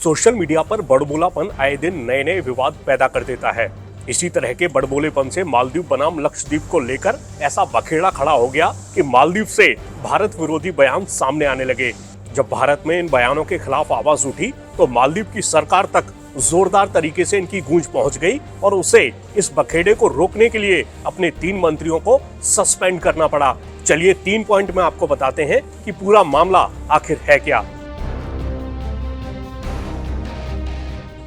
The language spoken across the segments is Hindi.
सोशल मीडिया पर बड़बोलापन आए दिन नए नए विवाद पैदा कर देता है। इसी तरह के बड़बोलेपन से मालदीव बनाम लक्षद्वीप को लेकर ऐसा बखेड़ा खड़ा हो गया कि मालदीव से भारत विरोधी बयान सामने आने लगे। जब भारत में इन बयानों के खिलाफ आवाज उठी तो मालदीव की सरकार तक जोरदार तरीके से इनकी गूंज पहुंच गई और उसे इस बखेड़े को रोकने के लिए अपने 3 मंत्रियों को सस्पेंड करना पड़ा। चलिए 3 पॉइंट में आपको बताते हैं कि पूरा मामला आखिर है क्या।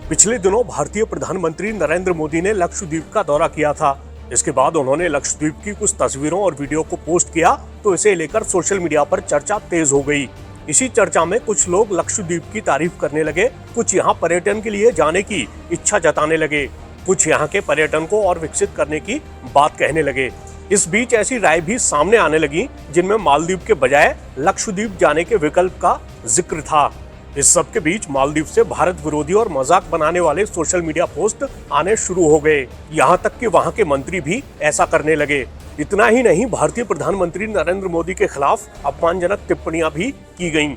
पिछले दिनों भारतीय प्रधानमंत्री नरेंद्र मोदी ने लक्षद्वीप का दौरा किया था। इसके बाद उन्होंने लक्षद्वीप की कुछ तस्वीरों और वीडियो को पोस्ट किया तो इसे लेकर सोशल मीडिया पर चर्चा तेज हो गई। इसी चर्चा में कुछ लोग लक्षद्वीप की तारीफ करने लगे, कुछ यहाँ पर्यटन के लिए जाने की इच्छा जताने लगे, कुछ यहाँ के पर्यटन को और विकसित करने की बात कहने लगे। इस बीच ऐसी राय भी सामने आने लगी जिनमें मालदीव के बजाय लक्षद्वीप जाने के विकल्प का जिक्र था। इस सब के बीच मालदीव से भारत विरोधी और मजाक बनाने वाले सोशल मीडिया पोस्ट आने शुरू हो गए। यहाँ तक कि वहाँ के मंत्री भी ऐसा करने लगे। इतना ही नहीं, भारतीय प्रधानमंत्री नरेंद्र मोदी के खिलाफ अपमानजनक टिप्पणियां भी की गईं।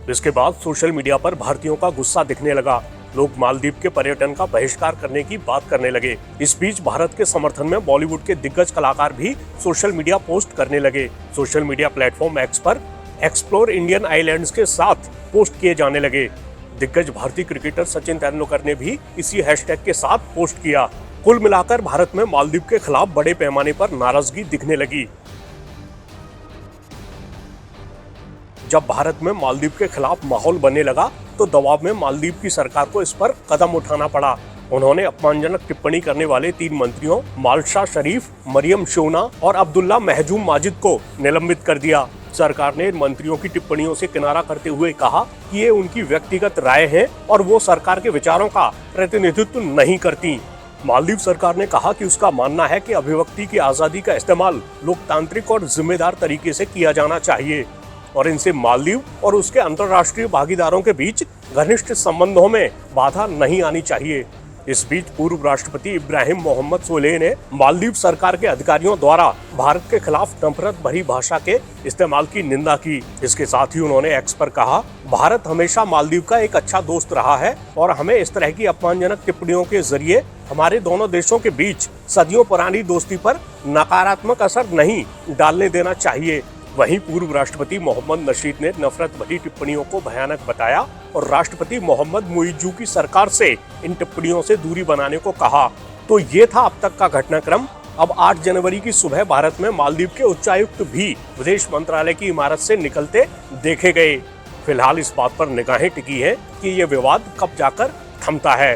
इसके बाद सोशल मीडिया पर भारतीयों का गुस्सा दिखने लगा। लोग मालदीव के पर्यटन का बहिष्कार करने की बात करने लगे। इस बीच भारत के समर्थन में बॉलीवुड के दिग्गज कलाकार भी सोशल मीडिया पोस्ट करने लगे। सोशल मीडिया प्लेटफॉर्म एक्स पर एक्सप्लोर इंडियन आइलैंड्स के साथ पोस्ट किए जाने लगे। दिग्गज भारतीय क्रिकेटर सचिन तेंदुलकर ने भी इसी हैशटैग के साथ पोस्ट किया। कुल मिलाकर भारत में मालदीव के खिलाफ बड़े पैमाने पर नाराजगी दिखने लगी। जब भारत में मालदीव के खिलाफ माहौल बनने लगा तो दबाव में मालदीव की सरकार को इस पर कदम उठाना पड़ा। उन्होंने अपमानजनक टिप्पणी करने वाले 3 मंत्रियों माल्शा शरीफ, मरियम शोना और अब्दुल्ला महजूम माजिद को निलंबित कर दिया। सरकार ने इन मंत्रियों की टिप्पणियों से किनारा करते हुए कहा कि ये उनकी व्यक्तिगत राय है और वो सरकार के विचारों का प्रतिनिधित्व नहीं करती। मालदीव सरकार ने कहा कि उसका मानना है कि अभिव्यक्ति की आजादी का इस्तेमाल लोकतांत्रिक और जिम्मेदार तरीके से किया जाना चाहिए और इनसे मालदीव और उसके अंतर्राष्ट्रीय भागीदारों के बीच घनिष्ठ संबंधों में बाधा नहीं आनी चाहिए। इस बीच पूर्व राष्ट्रपति इब्राहिम मोहम्मद सोलेह ने मालदीव सरकार के अधिकारियों द्वारा भारत के खिलाफ नफरत भरी भाषा के इस्तेमाल की निंदा की। इसके साथ ही उन्होंने एक्स पर कहा, भारत हमेशा मालदीव का एक अच्छा दोस्त रहा है और हमें इस तरह की अपमानजनक टिप्पणियों के जरिए हमारे दोनों देशों के बीच सदियों पुरानी दोस्ती पर नकारात्मक असर नहीं डालने देना चाहिए। वहीं पूर्व राष्ट्रपति मोहम्मद नशीद ने नफरत भरी टिप्पणियों को भयानक बताया और राष्ट्रपति मोहम्मद मुइज्जू की सरकार से इन टिप्पणियों से दूरी बनाने को कहा। तो ये था अब तक का घटनाक्रम। अब 8 जनवरी की सुबह भारत में मालदीव के उच्चायुक्त भी विदेश मंत्रालय की इमारत से निकलते देखे गए। फिलहाल इस बात पर निगाहें टिकी है कि ये विवाद कब जाकर थमता है।